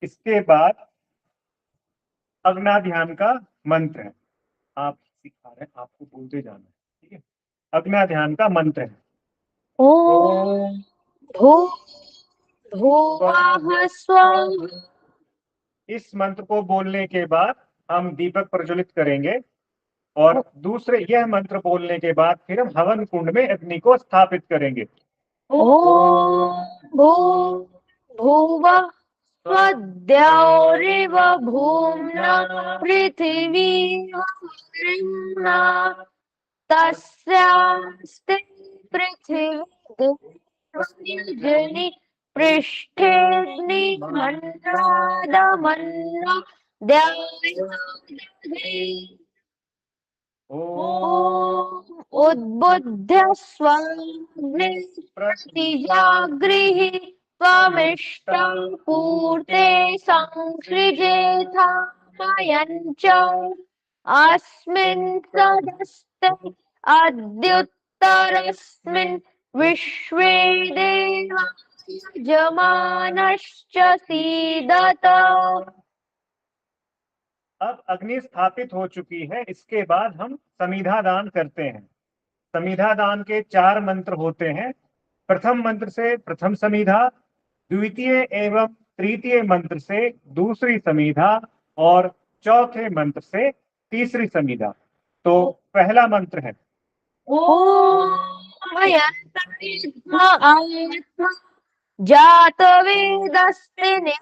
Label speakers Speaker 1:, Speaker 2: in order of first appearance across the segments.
Speaker 1: इसके बाद अग्नाध्यान का मंत्र है। आप सिखा रहे हैं, आपको बोलते जाना है, ठीक है। अग्नाध्यान का मंत्र है।
Speaker 2: ओम भू भुवः स्वः।
Speaker 1: इस मंत्र को बोलने के बाद हम दीपक प्रज्वलित करेंगे और दूसरे यह मंत्र बोलने के बाद फिर हम हवन कुंड में अग्नि को स्थापित करेंगे।
Speaker 2: ओम भू भुवः स्वद्यौरिव भूम्ना पृथिवी वरुणा तस्यास्ते पृथिवी पृष्ठेऽग्निमन्नादमन्ना द्यावाग्नि ओम उद्बुद्ध्य स्वाग्नि प्रतिजागृहि त्वमिष्टं पूर्ते संसृजेथा मयञ्च अस्मिन् सदस्ते अद्युत्तरस्मिन् विश्वे देवा यजमानश्च सीदत।
Speaker 1: अब अग्नि स्थापित हो चुकी है। इसके बाद हम समिधा दान करते हैं। समिधा दान के 4 मंत्र होते हैं। प्रथम मंत्र से प्रथम समिधा, द्वितीय एवं तृतीय मंत्र से दूसरी समिधा और चौथे मंत्र से तीसरी समिधा। तो पहला मंत्र है
Speaker 2: जातवेदस्ते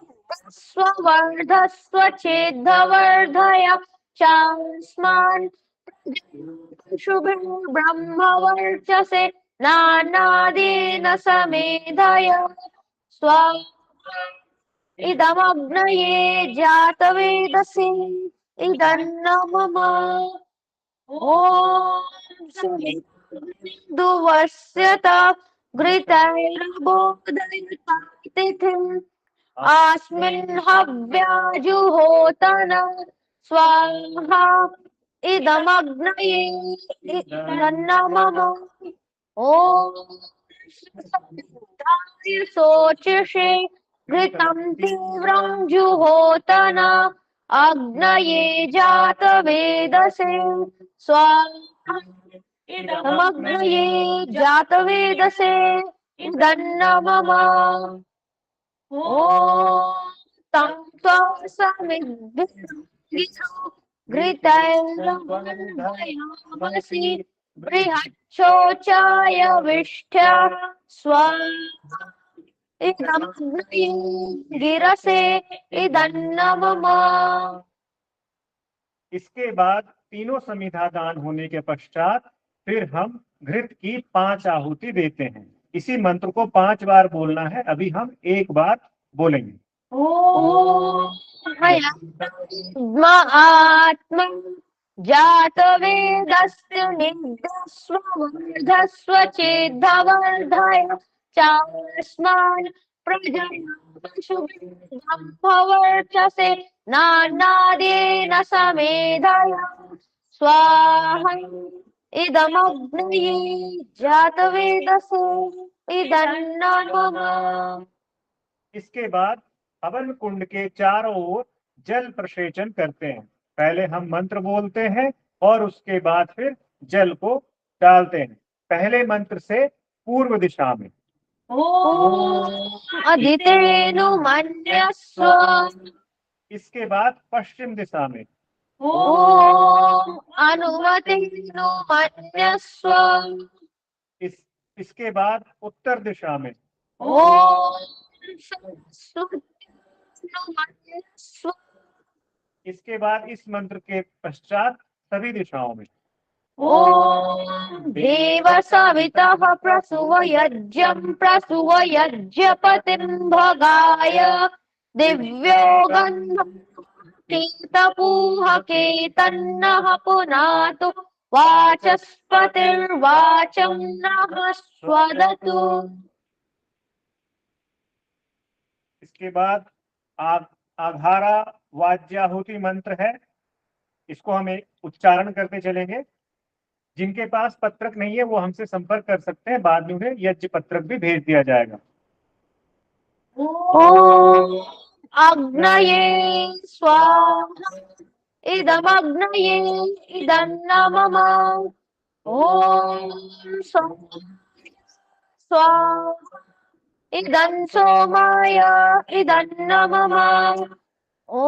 Speaker 2: स्ववर्धस्व चेद्धवर्धय चास्मान् शुभे ब्रह्मवर्चसे नानादेन समेधय स्वाहा इदमग्नये जातवेदसे इदन्न मम। ॐ दुवस्यत घृतैर्बोधयता तिथिम् अस्मिन् हव्याजुहोतन स्वाहा इदमग्नये इदन्न मम। ॐ शोचषे घृतं तीव्रं जुहोतन अग्नये जातवेदसे स्वाहा इदमग्नये जातवेदसे इदन्न मम। ॐ तं त्वसमिद्भिर्गिरो घृतैर्बन्धयामसि बृहच्छोचाय विष्ठ्या स्वाहा इदमग्नये गिरसे इदन्न मम।
Speaker 1: इसके बाद तीनों समिधा दान होने के पश्चात फिर हम घृत की 5 आहुति देते हैं। इसी मंत्र को 5 बार बोलना है। अभी हम एक बार बोलेंगे।
Speaker 2: आत्मा जातवेदस्य निग्धस्व वर्धस्व चेद्धवर्धय चास्मान् प्रजनशुभवर्चसे नानादेन समेधय स्वाहा इदमग्नये जातवेदसे इदन्न मम।
Speaker 1: इसके बाद हवन कुंड के चारों ओर जल प्रसेचन करते हैं। पहले हम मंत्र बोलते हैं और उसके बाद फिर जल को डालते हैं। पहले मंत्र से पूर्व दिशा में
Speaker 2: अदितेनु मन्यस्व।
Speaker 1: इसके बाद पश्चिम दिशा में
Speaker 2: अनुमतेनु मन्यस्व।
Speaker 1: इसके बाद उत्तर दिशा में इसके बाद इस मंत्र के पश्चात सभी दिशाओं में
Speaker 2: देव सवितः प्रसुव यज्ञं प्रसुव यज्ञपतिं भगाय दिव्यो गन्धं केतपूहकेतन्नः पुनातु वाचस्पतिर्वाचं नः स्वदतु।
Speaker 1: इसके बाद आघारा वाज्याहुति मंत्र है। इसको हम एक उच्चारण करते चलेंगे। जिनके पास पत्रक नहीं है वो हमसे संपर्क कर सकते हैं। बाद में उन्हें यज्ञ पत्रक भी भेज दिया जाएगा।
Speaker 2: अग्नये स्वाहा इदमग्नये इदन्न मम ॐ स्वाहा इदं सोमाय इदन्न मम ॐ।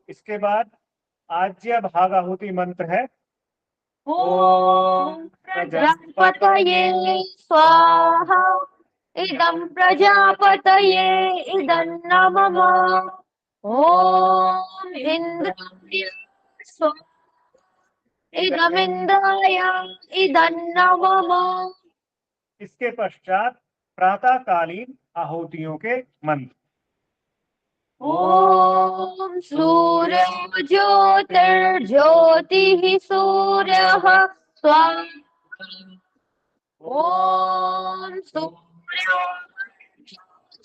Speaker 1: इसके बाद आज्य भागाहुति मंत्र है
Speaker 2: ॐ प्रजापतये स्वाहा इदं प्रजापतये इदन्न मम ॐ इन्द्राय स्वाहा इदमिन्द्राय इदन्न मम।
Speaker 1: इसके पश्चात प्रातःकालीन आहुतियों के मंत्र
Speaker 2: ॐ सूर्यो ज्योतिर्ज्योतिः सूर्यः स्वाहा ॐ सूर्यो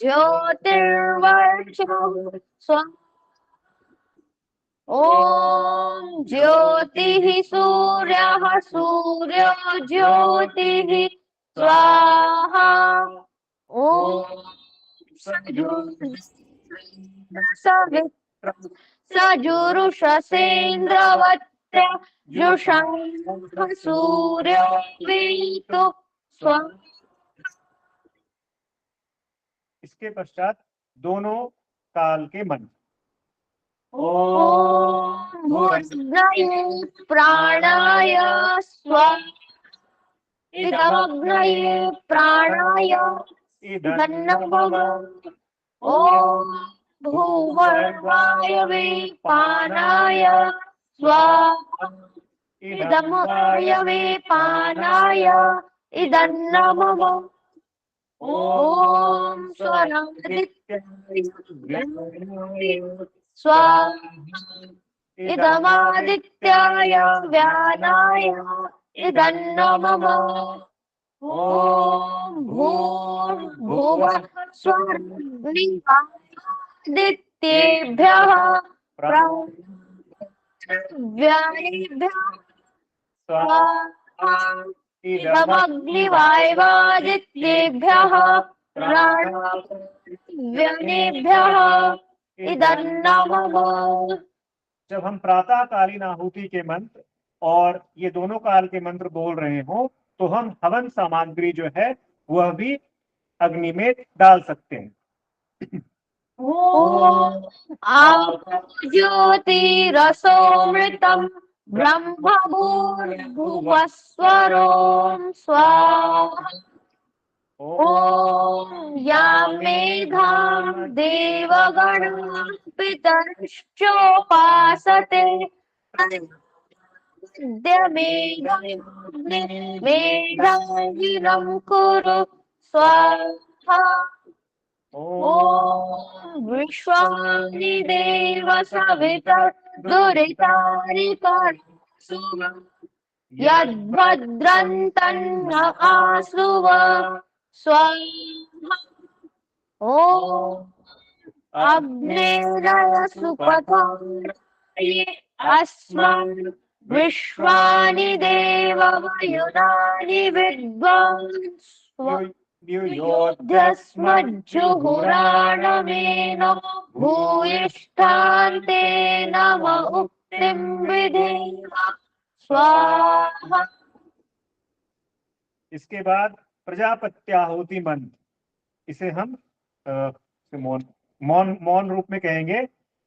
Speaker 2: ज्योतिर्वर्चः स्वाहा ॐ ज्योतिः सूर्यः सूर्यो ज्योतिः स्वाहा ॐ सजुरुषसेन्द्रवत्र जुषं सूर्यो वीतो स्वाहा।
Speaker 1: इसके पश्चात दोनों काल के मंत्र
Speaker 2: ॐ भूर्भुवस्सुः प्राणाय स्वाहा इदमग्नये प्राणाय इदन्न मम ॐ भूर्भुवायवे पानाय स्वाहा इदमग्नये पानाय इदन्न मम ॐ स्वरादित्याय स्वाहा इदमादित्याय व्यानाय इदन्न मम ॐ भूर्भुवः स्वरादित्येभ्यः व्यानेभ्यः स्वाहा इदमग्निवायवादित्येभ्यः प्राणाव्यानेभ्यः इदन्न मम।
Speaker 1: जब हम प्रातःकालीन आहुति के मंत्र और ये दोनों काल के मंत्र बोल रहे हो तो हम हवन सामग्री जो है वह भी अग्नि में डाल सकते हैं।
Speaker 2: ॐ ज्योतिरसोमृतं ब्रह्मभूर्भुवस्वरों स्वाहा ॐ यां मेधां देवगणा पितरश्चोपासते मेधागिरं कुरु स्वाहा ॐ विश्वानि देव सवितर्दुरितानि परशुः यद्भद्रन्तन्न आसुव स्वाहा ॐ अग्नेरय सुपथाय अस्मान् विश्वानि देव वयुनानि विद्वान् योद्धस्मज्जुहुराणमेन भूयिष्ठान्ते नम उक्तिं विधेम स्वाहा।
Speaker 1: इसके बाद प्रजापत्याहुति मंत्र, इसे हम मौन रूप में कहेंगे।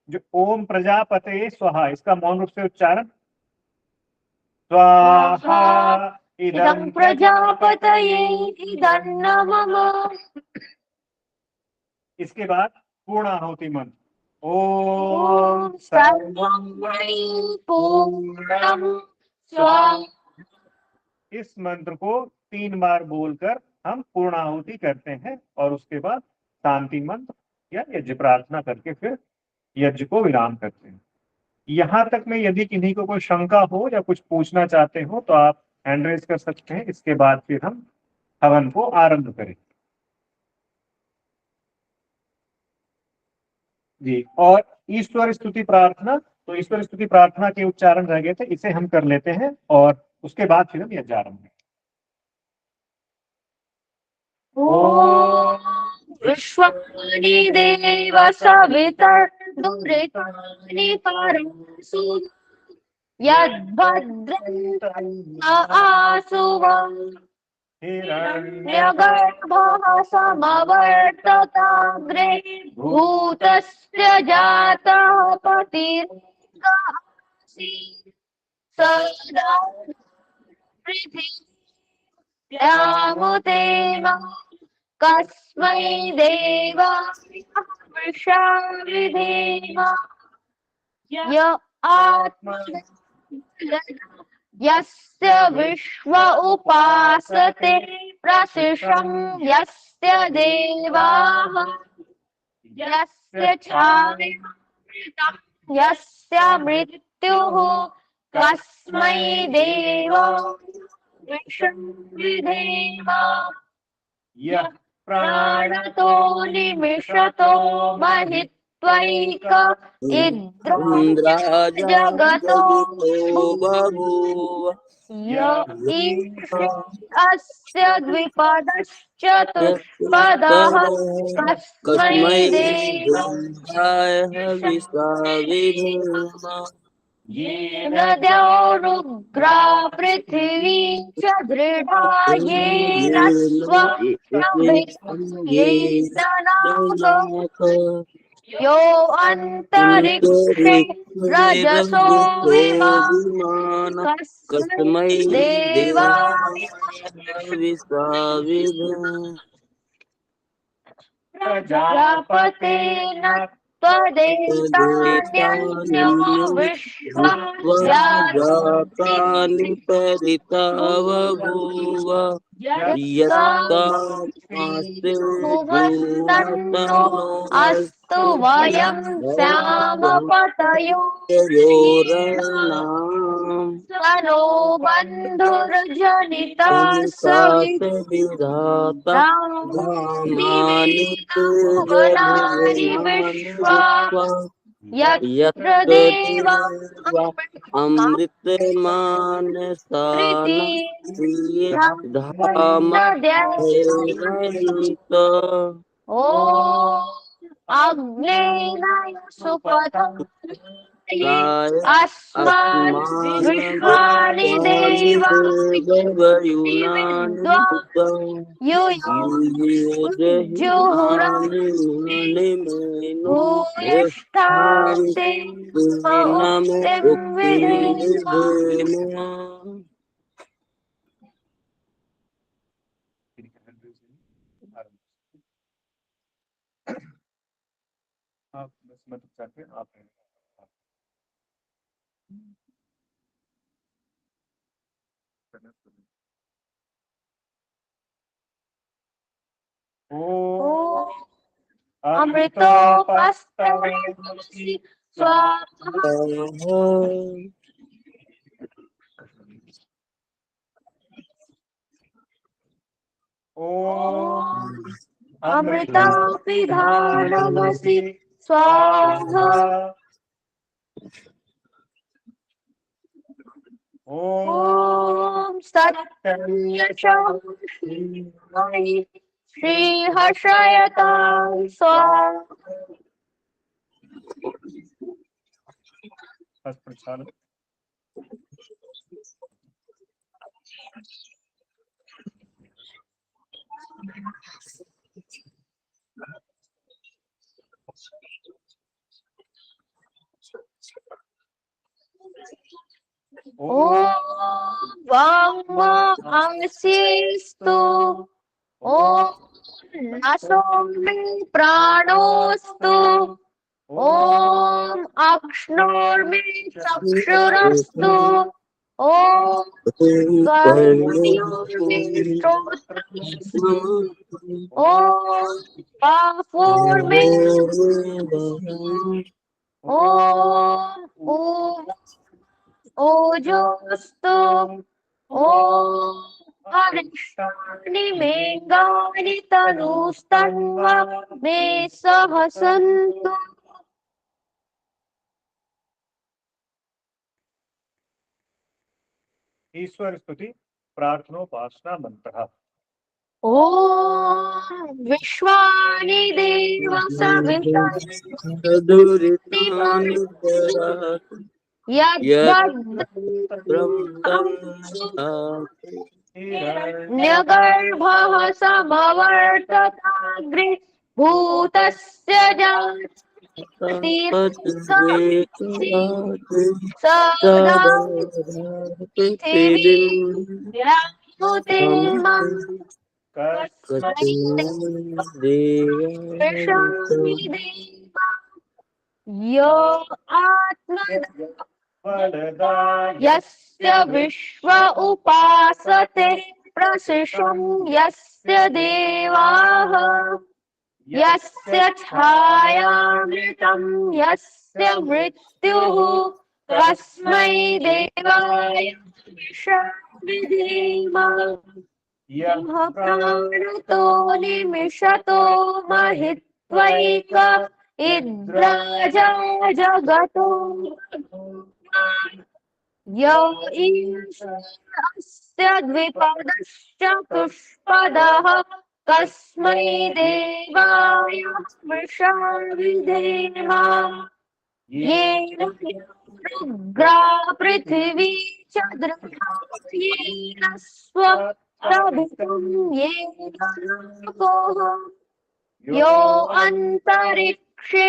Speaker 1: जो ओम प्रजापते स्वाहा, इसका मौन रूप से उच्चारण स्वाहा
Speaker 2: इदं प्रजापतये इदन्न मम।
Speaker 1: इसके बाद पूर्णाहुति मंत्र
Speaker 2: ओम सर्वं मयि पूर्णं स्वाहा।
Speaker 1: इस मंत्र को 3 बार बोलकर हम पूर्णाहुति करते हैं और उसके बाद शांति मंत्र या यज्ञ प्रार्थना करके फिर यज्ञ को विराम करते हैं। यहाँ तक में यदि किन्हीं को कोई शंका हो या कुछ पूछना चाहते हो तो आप हैंड रेज कर सकते हैं। इसके बाद फिर हम हवन को आरंभ करें जी। और ईश्वर स्तुति प्रार्थना, तो ईश्वर स्तुति प्रार्थना के उच्चारण रह गए थे, इसे हम कर लेते हैं और उसके बाद फिर हम यज्ञ आरंभ करें।
Speaker 2: ओम विश्वानि देव सवितर्दुरितानि परसु यद्भद्रन्त आसुवा हिरण्यगर्भः समवर्तताग्रे भूतस्य जातः पतिर्गासी सदा पृथिव्यामुते कस्मै देवाय वृषा विधेम य आत्मा यस्य विश्व उपासते प्रसिषं यस्य देवाः यस्य छायामृतं यस्य मृत्युः कस्मै देवाय विधेम यः प्राणतो निमिषतो महित्वैक इन्द्राज जगतो
Speaker 3: बभूव
Speaker 2: य अस्य द्विपदश्चतुष्पदः कस्मै
Speaker 3: देवाय हविषा विधेम
Speaker 2: येन द्यौरुग्रा पृथिवी च दृढा येन स्वनाथ यो अन्तरिक्षे रजसो विमान कस्मै देवाय
Speaker 3: हविषा विधेम
Speaker 2: प्रजापतेन त्वदेतान्यो
Speaker 3: विश्वजातानि परिता बभूव यत्तामास्ते
Speaker 2: भुवन्तन्नो अस्तु वयं स्याम पतयो
Speaker 3: योरणाम्
Speaker 2: स्वनो बन्धुर्जनिता
Speaker 3: विधाता धामानि
Speaker 2: भुवनानि विश्वा यत्र देवा
Speaker 3: अमृतमानसाना धाम
Speaker 2: ओ अग्नेन सुपथं अस्मान् विश्वानि देवा युयुजुहुरानि भूयिष्ठास्ते भक्तिं विधेम
Speaker 1: आप मत करते आप
Speaker 2: अमृतोपस्तमसि स्वाहा अमृतापिधानमसि स्वाहा ॐ सत्यन्यशामि श्रीहर्षयतां स्वाहा ॐ वाङ्मा अंसिस्तु ॐ नसो मे प्राणोस्तु ॐ अक्ष्णोर्मे चक्षुरस्तु ॐ कर्णयोर्मे श्रोत्रमस्तु ॐ बाहोर्मे ॐ ओजोस्तु ॐ हरिष्ठानि मेघानि तनुस्तन्वा मे सह सन्तु
Speaker 1: ईश्वर स्तुति प्रार्थनोपासना मंत्र।
Speaker 2: ॐ विश्वानि देव सविता
Speaker 3: दुरितानि ददातु
Speaker 2: यद्भद्रं न्यगर्भः समवर्तताग्रे भूतस्य जाति सदा यो आत्मा यस्य विश्व उपासते प्रशिशं यस्य देवाः यस्य छायामृतं यस्य मृत्युः तस्मै देवाय विधेम यः प्राणतो निमिषतो महित्वैक इद्राजा जगतो य ईश्वरस्य द्विपदश्च पुष्पदः कस्मै देवाय विधेम येन रुद्रा पृथिवी च दृढा येन स्वप्रभुतं येन लोकोः यो अन्तरिक्षे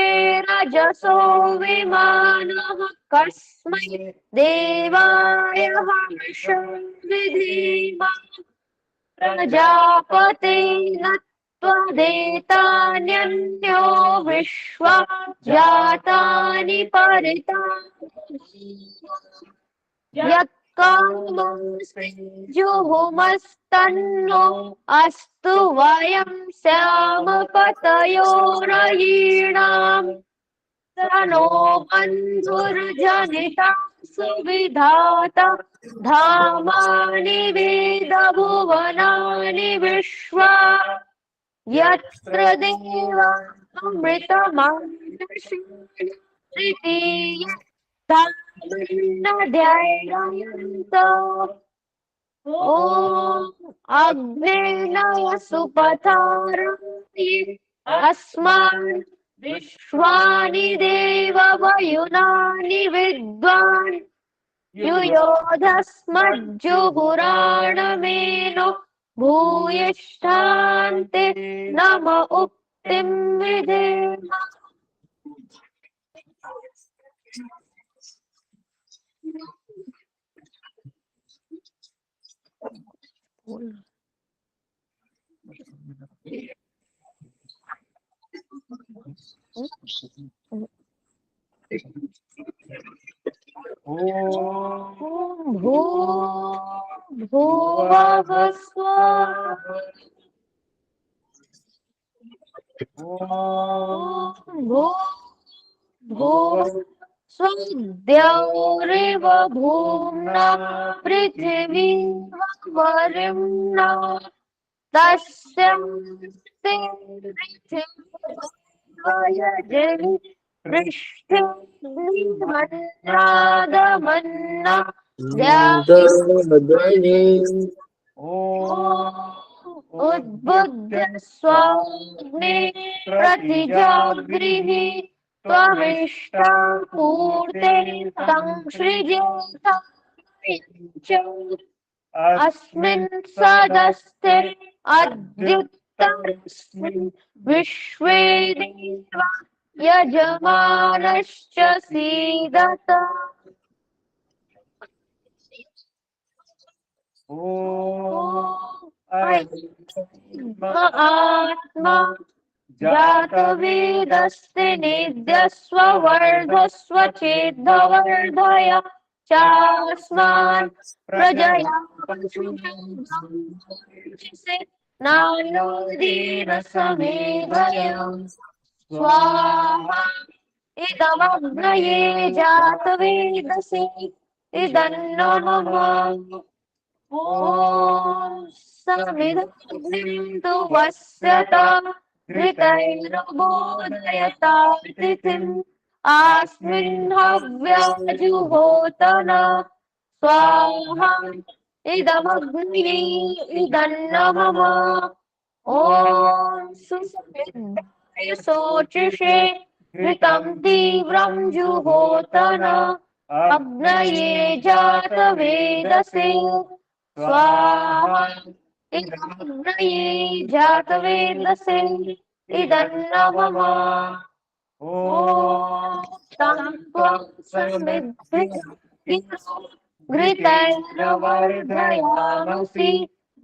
Speaker 2: रजसो विमानः कस्मै देवाय विधेम प्रजापतेन त्वदेतान्यन्यो विश्वा जातानि परितानि यत्कामस्जुहुमस्तन्नो अस्तु वयं स्याम पतयो रयीणाम् स नो बन्धुर्जनिता सुविधाता धामानि वेद भुवनानि विश्वा यत्र देवामृतमन्नध्यायन्त ॐ अग्नेन सुपथारति अस्मान् विश्वानि देव वयुनानि विद्वान् युयोधस्मज्जुहुराणमेनो भूयिष्ठान्ते नम उक्तिं विधेम भूर्भुवः स्वः स्वद्यौरिव भूम्ना पृथिवी वरिम्ना तस्य पृथिवी पृष्ठे मन्नादमन्ना उद्बुद्ध स्वाग्ने प्रतिजागृहि त्वमिष्टा पूर्ते संसृजेत अस्मिन् सदस्ते अद्युत्तरस्मिन् विश्वे देवा यजमानश्च सीदत आत्मा जातवेदस्ते निद्यस्व वर्धस्व चेद्धवर्धय चास्मान् प्रजया नान्योदीन समेधयम् स्वाहा इदमग्नये जातवेदसे इदन्नो नमः ॐ समिदग्निं वस्यता ऋतैर्बोधयता तिथिम् अस्मिन् हव्याजुहोतन स्वाहा इदमग्निये इदन्नो नमः ॐ सुसमिद्धाय शोचिषे घृतं तीव्रं जुहोतन अग्नये जातवेदसे स्वाहा इदमग्नये जातवेदसे इदन्नमम ॐ तं त्वं समिद्धिर् घृतैर्वर्धयामसि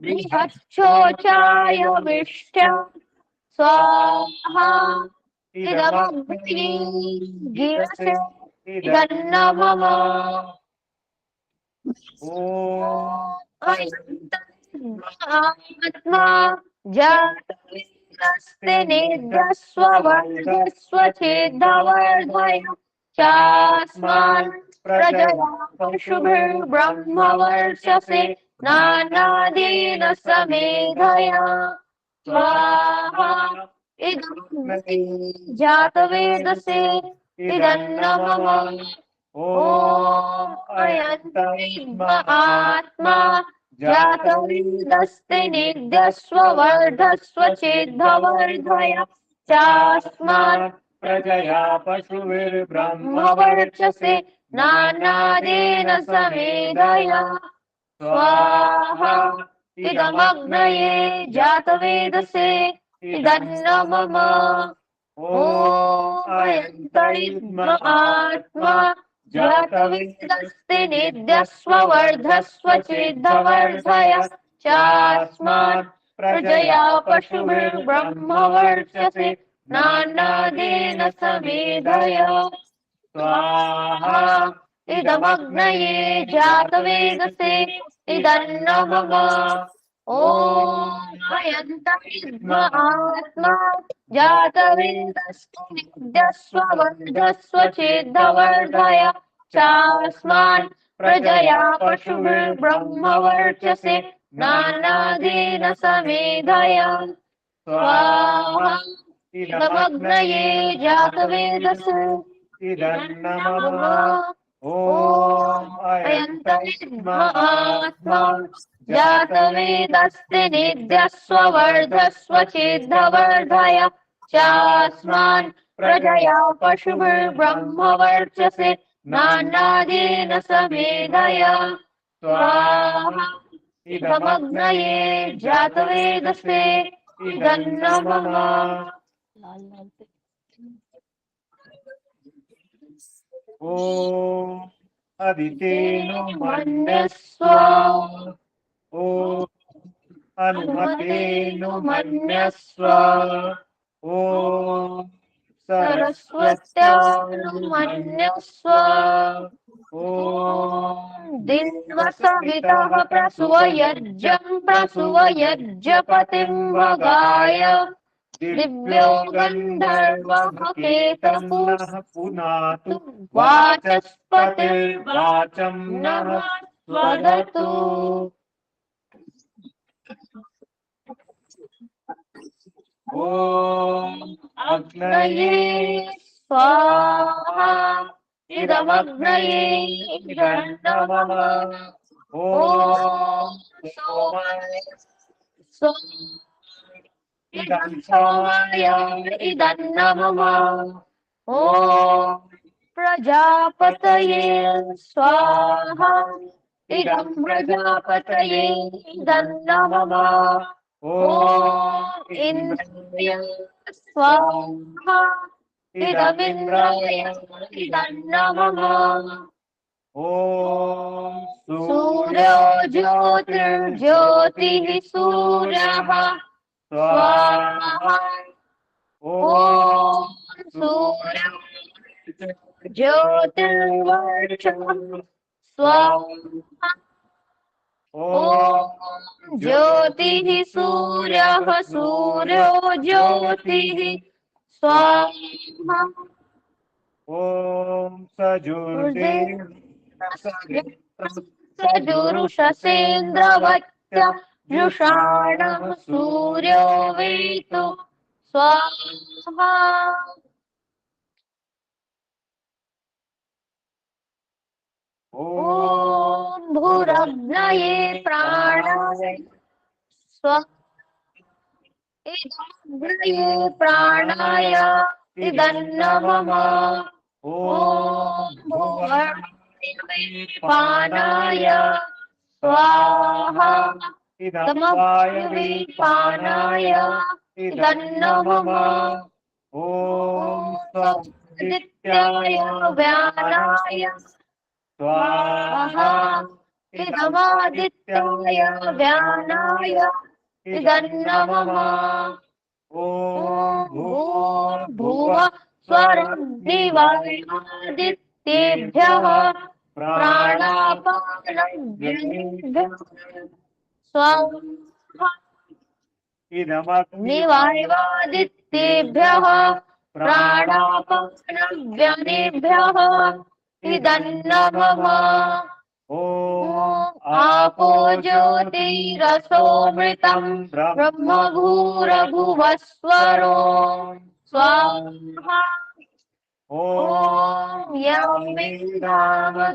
Speaker 2: बृहच्छोचाय विष्ठ्य स्वाहा इदमग्नये गिरसे इदन्नमम आत्मा जातस्ते निद्रस्ववर्धस्व चेद्धवर्धय चास्मान् प्रजया पशुभिर्ब्रह्मवर्चसे नानादेन समेधया स्वाहा इदमग्नये जातवेदसे इदन्नमम ॐ अयं आत्मा जातवेदस्ते निद्यस्ववर्धस्व चेद्धवर्धय चास्मात्
Speaker 1: प्रजया पशुभिर्ब्रह्मवर्चसे
Speaker 2: ब्रह्मवर्चसे नानादेन समेधया स्वाहा इदमग्नये जातवेदसे इदन्नमम ॐ अयं आत्मा जातवेदस्ते निद्यस्ववर्धस्व चेद्धवर्धय चास्मात् प्रजया पशुभिर्ब्रह्मवर्चसे नानादेन समेधया स्वाहा इदमग्नये जातवेदसे इदन्नमम ॐ अयं आत्मा जातवेदस्ते निद्यस्ववर्धस्व चेद्धवर्धय चास्मात् प्रजया पशुभिर्ब्रह्मवर्चसे नानादेन समेधया स्वाहा इदमग्नये जातवेदसे
Speaker 1: इदन्नमम ॐ
Speaker 2: अयं आत्मा जातवेदस्ते निद्यस्ववर्धस्व चेद्धवर्धय चास्मान् प्रजया पशुभिर्ब्रह्मवर्चसे नानादेन समेधया स्वाहा इदमग्नये जातवेदसे इदन्नमम
Speaker 1: ॐ अदितेनु
Speaker 2: मन्यस्व
Speaker 1: ॐ अनुमतेनु मन्यस्व ॐ
Speaker 2: सरस्वत्यानुमन्यस्व
Speaker 1: ॐ
Speaker 2: दिन्वसवितः प्रसूयज्ञं प्रसूयज्ञपतिं भगाय दिव्यो गन्धर्वकेतः
Speaker 1: नः पुनातु
Speaker 2: वाचस्पतिर्वाचं
Speaker 1: नः
Speaker 2: वदतु
Speaker 1: ॐ अग्नये
Speaker 2: स्वाहा इदमग्नये इदन्नमम ॐ इदं सोमाय इदन्नमम ॐ प्रजापतये स्वाहा इदं प्रजापतये इदन्नमम ॐ इन्द्राय स्वाहा इदमिन्द्राय इदन्नमम
Speaker 1: ॐ
Speaker 2: सूर्यो ज्योतिर्ज्योतिः सूर्यः स्वाहा ॐ सूर्यो ज्योतिर्वर्चः स्वाहा ॐ ज्योतिः सूर्यः सूर्यो ज्योतिः स्वाहा
Speaker 1: ॐ सजुर्देव
Speaker 2: सजुरुषसेन्द्रवत्य जुषाणः सूर्यो वेतु स्वाहा ॐ भूरग्नये प्राणाय इदमग्नये प्राणाय इदन्न मम ॐ भुवनाय पानाय स्वाहा इदमवायवे पानाय इदन्न मम ॐ स्वादित्याय व्यानाय स्वाहा इदमादित्याय व्यानाय इदन्न मम ॐ भूर्भुवः स्वरग्निवायुरादित्येभ्यः प्राणापानव्यनेभ्यः स्वाहा इदमग्निवायुरादित्येभ्यः प्राणापानव्यनेभ्यः इदन्न मम ॐ आपो ज्योतिरसोमृतं ब्रह्मभूरभुवस्वरो स्वाहा ॐ यं वेदामदेवगणाः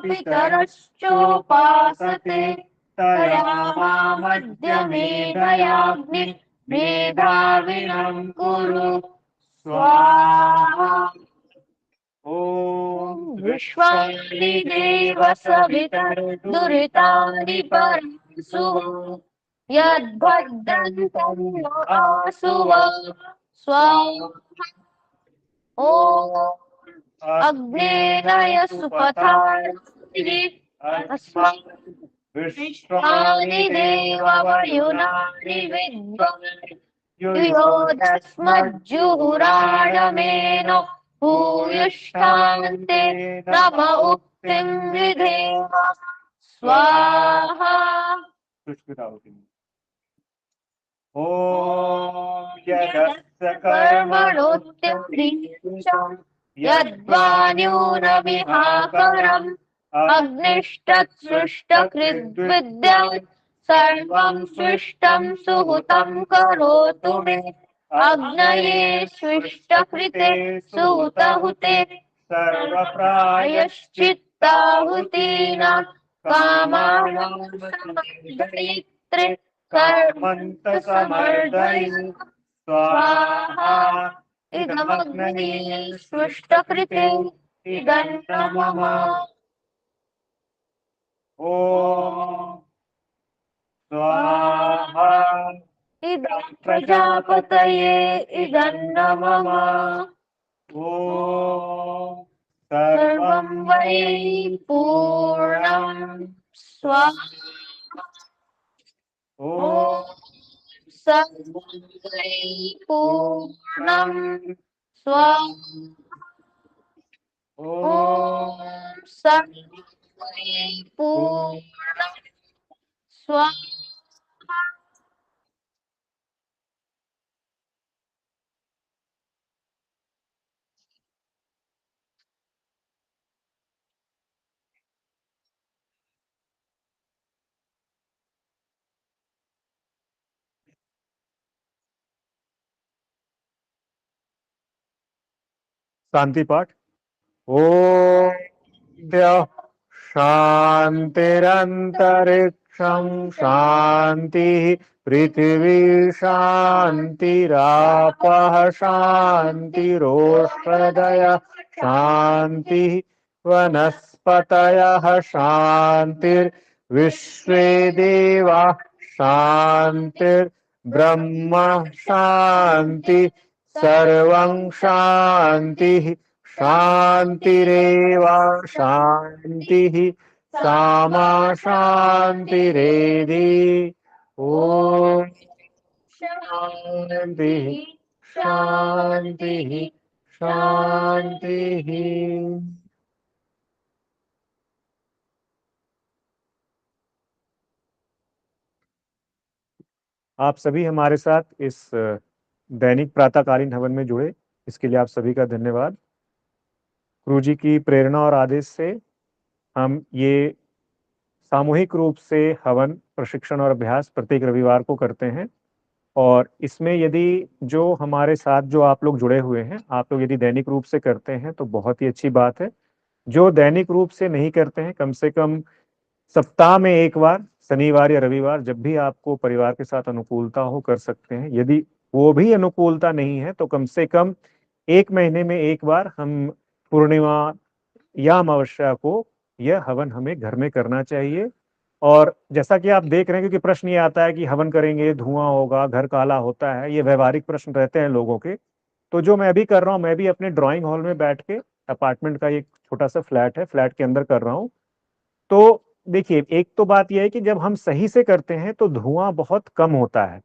Speaker 2: पितरश्चोपासते तयामामद्य मेधाविनं कुरु स्वाहा ॐ विश्वानि देव सवितर्दुरितानि परंसुः यद्भद्रन्तं न आसुवः स्वाहा ॐ अग्नेय सुपथानि विश्वानि देववयुनानि विद्वान् युयोदस्मज्जुहुराणमेनो भूयुष्ठान्ते नम उक्तिं विधेम स्वाहा ॐ यदस्य कर्मणोऽत्यधीशं यद्वान्यूनमिहाकरम् अग्निष्टत्सृष्टकृद्विद्यात् सर्वं सृष्टं सुहुतं करोतु मे अग्नये स्विष्टकृते सुहुतहुते सर्वप्रायश्चित्ताहुतीनां कामानां समर्दयित्रे कर्मन्तसमर्दयि स्वाहा इदमग्नये स्विष्टकृते इदन्न मम ॐ स्वाहा इदं प्रजापतये इदन्न मम ॐ सर्वं वै पूर्णं स्वाहा ॐ सर्वं वै पूर्णं स्वाहा ॐ सर्वं वै पूर्णं स्वाहा
Speaker 1: शांति पाठ। ओम द्यौः शान्तिरन्तरिक्षं शान्तिः पृथिवी शान्तिरापः शान्तिरोषधयः शान्तिः वनस्पतयः शान्तिर्विश्वे देवाः शान्तिर्ब्रह्म शान्ति सर्वं शान्तिः शान्तिरेव शान्तिः सामा शान्तिरेधि ॐ शान्तिः शान्तिः शान्तिः। आप सभी हमारे साथ इस दैनिक प्रातःकालीन हवन में जुड़े, इसके लिए आप सभी का धन्यवाद। गुरु जी की प्रेरणा और आदेश से हम ये सामूहिक रूप से हवन प्रशिक्षण और अभ्यास प्रत्येक रविवार को करते हैं। और इसमें यदि जो हमारे साथ जो आप लोग जुड़े हुए हैं, आप लोग यदि दैनिक रूप से करते हैं तो बहुत ही अच्छी बात है। जो दैनिक रूप से नहीं करते हैं, कम से कम सप्ताह में एक बार शनिवार या रविवार जब भी आपको परिवार के साथ अनुकूलता हो कर सकते हैं। यदि वो भी अनुकूलता नहीं है तो कम से कम 1 महीने में एक बार हम पूर्णिमा या अमावस्या को यह हवन हमें घर में करना चाहिए। और जैसा कि आप देख रहे हैं, क्योंकि प्रश्न ये आता है कि हवन करेंगे धुआं होगा, घर काला होता है, ये व्यवहारिक प्रश्न रहते हैं लोगों के। तो जो मैं अभी कर रहा हूँ, मैं भी अपने ड्राइंग हॉल में बैठ के, अपार्टमेंट का एक छोटा सा फ्लैट है, फ्लैट के अंदर कर रहा हूँ। तो देखिए, एक तो बात यह है कि जब हम सही से करते हैं तो धुआं बहुत कम होता है,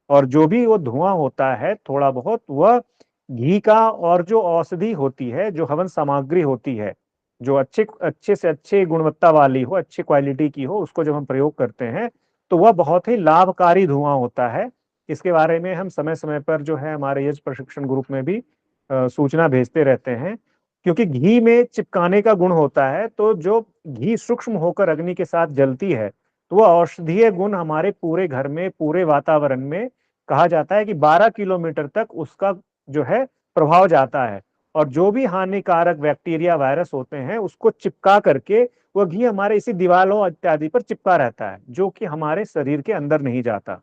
Speaker 1: और जो भी वो धुआं होता है थोड़ा बहुत, वह घी का और जो औषधि होती है, जो हवन सामग्री होती है, जो अच्छे अच्छे से अच्छे गुणवत्ता वाली हो, अच्छी क्वालिटी की हो, उसको जब हम प्रयोग करते हैं तो वह बहुत ही लाभकारी धुआं होता है। इसके बारे में हम समय समय पर जो है हमारे यज्ञ प्रशिक्षण ग्रुप में भी सूचना भेजते रहते हैं। क्योंकि घी में चिपकाने का गुण होता है, तो जो घी सूक्ष्म होकर अग्नि के साथ जलती है तो वह औषधीय गुण हमारे पूरे घर में, पूरे वातावरण में, कहा जाता है कि 12 किलोमीटर तक उसका जो है प्रभाव जाता है। और जो भी हानिकारक बैक्टीरिया, वायरस होते हैं, उसको चिपका करके वह घी हमारे इसी दीवारों इत्यादि पर चिपका रहता है, जो कि हमारे शरीर के अंदर नहीं जाता।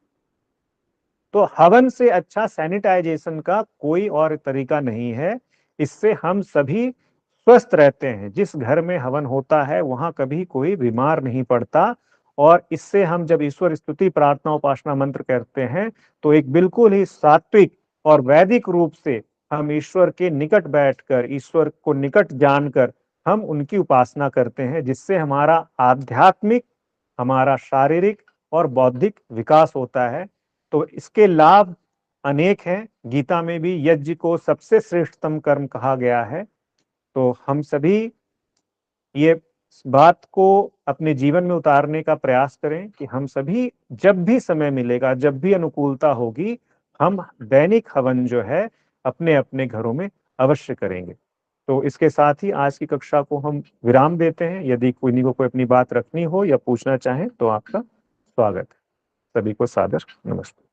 Speaker 1: तो हवन से अच्छा सैनिटाइजेशन का कोई और तरीका नहीं है। इससे हम सभी स्वस्थ रहते हैं। जिस घर में हवन होता है वहां कभी कोई बीमार नहीं पड़ता। और इससे हम जब ईश्वर स्तुति, प्रार्थना, उपासना मंत्र करते हैं तो एक बिल्कुल ही सात्विक और वैदिक रूप से हम ईश्वर के निकट बैठकर, ईश्वर को निकट जानकर हम उनकी उपासना करते हैं, जिससे हमारा आध्यात्मिक, हमारा शारीरिक और बौद्धिक विकास होता है। तो इसके लाभ अनेक हैं। गीता में भी यज्ञ को सबसे श्रेष्ठतम कर्म कहा गया है। तो हम सभी ये बात को अपने जीवन में उतारने का प्रयास करें कि हम सभी जब भी समय मिलेगा, जब भी अनुकूलता होगी, हम दैनिक हवन जो है अपने अपने घरों में अवश्य करेंगे। तो इसके साथ ही आज की कक्षा को हम विराम देते हैं। यदि कोई को कोई अपनी बात रखनी हो या पूछना चाहें तो आपका स्वागत है। सभी को सादर नमस्ते।